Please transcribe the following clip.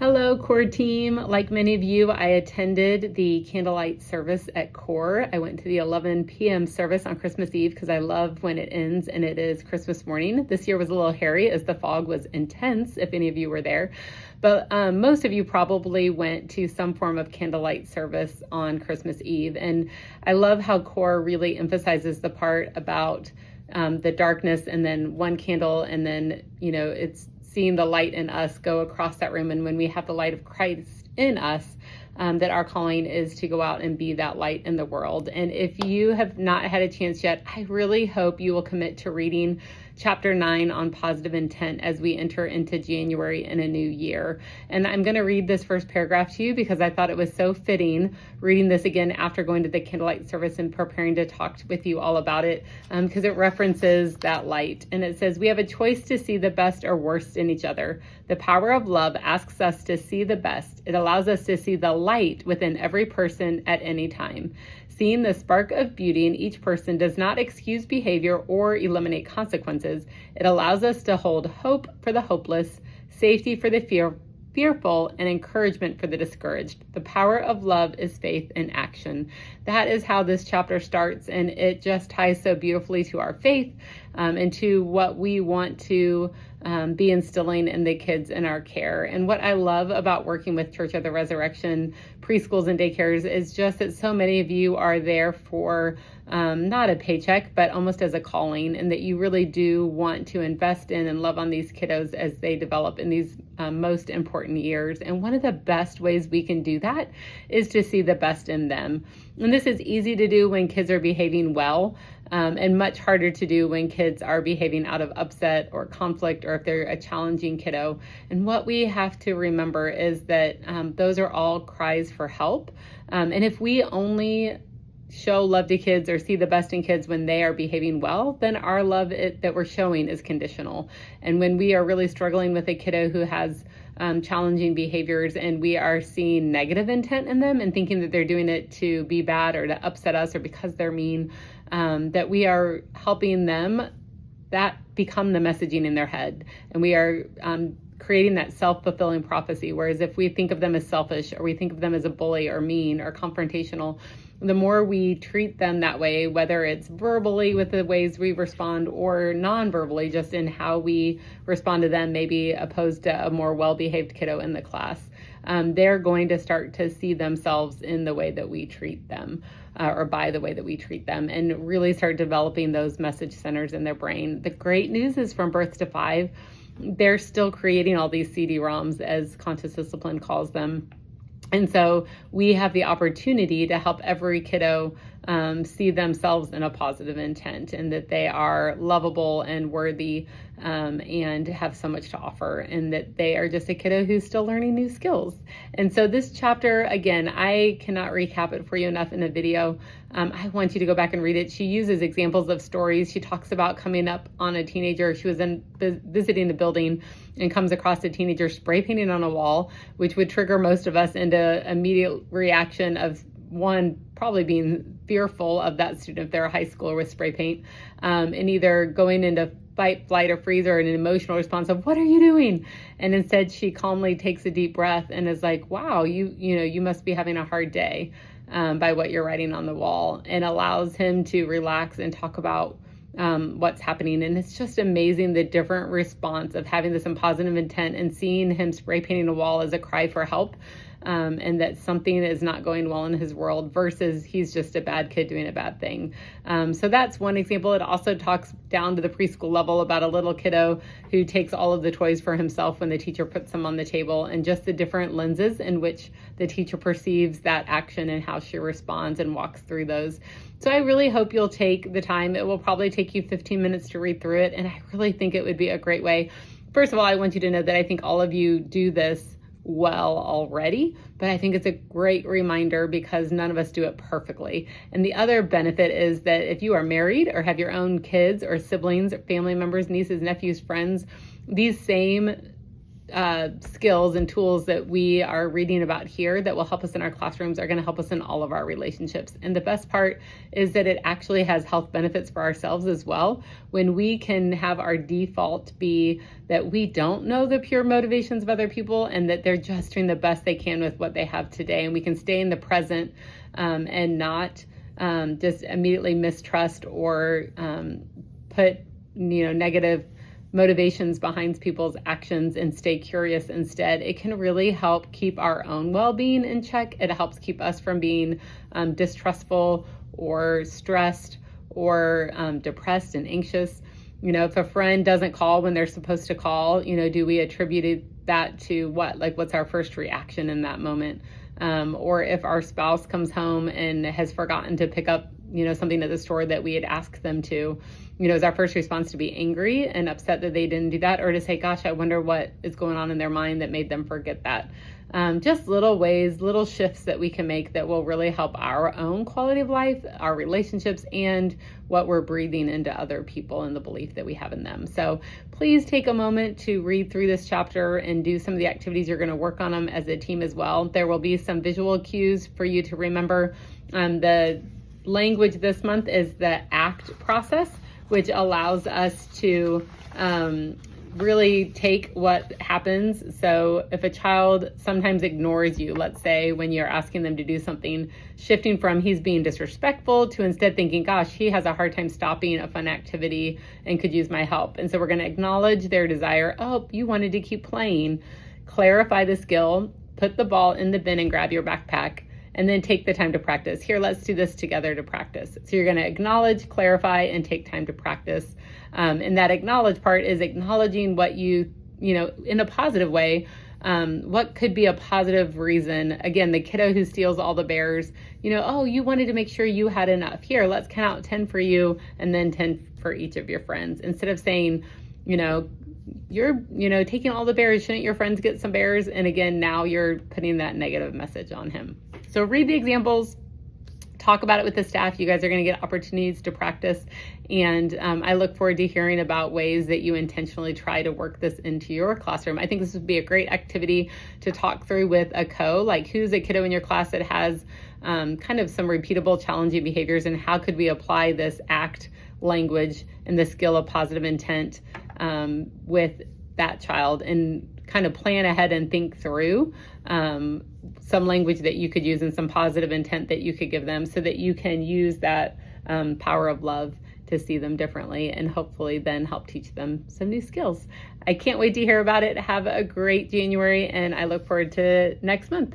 Hello, CORE team. Like many of you, I attended the candlelight service at CORE. I went to the 11 p.m. service on Christmas Eve because I love when it ends and it is Christmas morning. This year was a little hairy as the fog was intense, if any of you were there. But most of you probably went to some form of candlelight service on Christmas Eve. And I love how CORE really emphasizes the part about the darkness and then one candle, and then, it's seeing the light in us go across that room. And when we have the light of Christ in us, that our calling is to go out and be that light in the world. And if you have not had a chance yet, I really hope you will commit to reading chapter 9 on positive intent as we enter into January and a new year. And I'm going to read this first paragraph to you because I thought it was so fitting reading this again after going to the candlelight service and preparing to talk with you all about it, because it references that light. And it says, "We have a choice to see the best or worst in each other. The power of love asks us to see the best. It allows us to see the light within every person at any time. Seeing the spark of beauty in each person does not excuse behavior or eliminate consequences. It allows us to hold hope for the hopeless, safety for the fearful, and encouragement for the discouraged. The power of love is faith in action." That is how this chapter starts, and it just ties so beautifully to our faith and to what we want to be instilling in the kids in our care. And what I love about working with Church of the Resurrection preschools and daycares is just that so many of you are there for not a paycheck, but almost as a calling, and that you really do want to invest in and love on these kiddos as they develop in these most important years. And one of the best ways we can do that is to see the best in them. And this is easy to do when kids are behaving well, and much harder to do when kids are behaving out of upset or conflict, or if they're a challenging kiddo. And what we have to remember is that those are all cries for help. And if we only show love to kids or see the best in kids when they are behaving well, then our love that we're showing is conditional. And when we are really struggling with a kiddo who has challenging behaviors and we are seeing negative intent in them and thinking that they're doing it to be bad or to upset us or because they're mean, that we are helping them that become the messaging in their head. And we are creating that self-fulfilling prophecy. Whereas if we think of them as selfish, or we think of them as a bully or mean or confrontational, the more we treat them that way, whether it's verbally with the ways we respond or non-verbally, just in how we respond to them, maybe opposed to a more well-behaved kiddo in the class, they're going to start to see themselves in the way that we treat them, or by the way that we treat them, and really start developing those message centers in their brain. The great news is from birth to 5, they're still creating all these CD-ROMs, as Conscious Discipline calls them. And so we have the opportunity to help every kiddo see themselves in a positive intent, and that they are lovable and worthy and have so much to offer, and that they are just a kiddo who's still learning new skills. And so this chapter, again, I cannot recap it for you enough in a video. I want you to go back and read it. She uses examples of stories. She talks about coming up on a teenager. She was visiting the building and comes across a teenager spray painting on a wall, which would trigger most of us into immediate reaction of one, probably being fearful of that student if they're a high schooler with spray paint, and either going into fight, flight, or freeze, or an emotional response of, "What are you doing?" And instead she calmly takes a deep breath and is like, "Wow, you must be having a hard day by what you're writing on the wall," and allows him to relax and talk about what's happening. And it's just amazing the different response of having this positive intent and seeing him spray painting a wall as a cry for help, and that something is not going well in his world versus he's just a bad kid doing a bad thing. So that's one example. It also talks down to the preschool level about a little kiddo who takes all of the toys for himself when the teacher puts them on the table, and just the different lenses in which the teacher perceives that action and how she responds and walks through those. So I really hope you'll take the time. It will probably take you 15 minutes to read through it, and I really think it would be a great way. First of all, I want you to know that I think all of you do this well already, but I think it's a great reminder because none of us do it perfectly. And the other benefit is that if you are married or have your own kids or siblings, or family members, nieces, nephews, friends, these same skills and tools that we are reading about here that will help us in our classrooms are going to help us in all of our relationships. And the best part is that it actually has health benefits for ourselves as well. When we can have our default be that we don't know the pure motivations of other people and that they're just doing the best they can with what they have today, and we can stay in the present and not just immediately mistrust or put negative motivations behind people's actions and stay curious instead, it can really help keep our own well-being in check. It helps keep us from being distrustful or stressed or depressed and anxious. If a friend doesn't call when they're supposed to call, do we attribute that to what? Like, what's our first reaction in that moment? Or if our spouse comes home and has forgotten to pick up something at the store that we had asked them to, is our first response to be angry and upset that they didn't do that, or to say, gosh, I wonder what is going on in their mind that made them forget that. Just little ways, little shifts that we can make that will really help our own quality of life, our relationships, and what we're breathing into other people and the belief that we have in them. So please take a moment to read through this chapter and do some of the activities. You're going to work on them as a team as well. There will be some visual cues for you to remember. The language this month is the ACT process, which allows us to really take what happens. So if a child sometimes ignores you, let's say when you're asking them to do something, shifting from he's being disrespectful to instead thinking, gosh, he has a hard time stopping a fun activity and could use my help. And so we're going to acknowledge their desire. Oh, you wanted to keep playing. Clarify the skill, put the ball in the bin and grab your backpack, and then take the time to practice. Here, let's do this together to practice. So you're going to acknowledge, clarify, and take time to practice. And that acknowledge part is acknowledging what you in a positive way. What could be a positive reason? Again, the kiddo who steals all the bears, oh, you wanted to make sure you had enough. Here, let's count out 10 for you and then 10 for each of your friends. Instead of saying, you're taking all the bears, shouldn't your friends get some bears? And again, now you're putting that negative message on him. So read the examples, talk about it with the staff. You guys are going to get opportunities to practice. And I look forward to hearing about ways that you intentionally try to work this into your classroom. I think this would be a great activity to talk through with a like who's a kiddo in your class that has kind of some repeatable, challenging behaviors, and how could we apply this ACT language and the skill of positive intent with that child, and kind of plan ahead and think through some language that you could use and some positive intent that you could give them so that you can use that power of love to see them differently and hopefully then help teach them some new skills. I can't wait to hear about it. Have a great January, and I look forward to next month.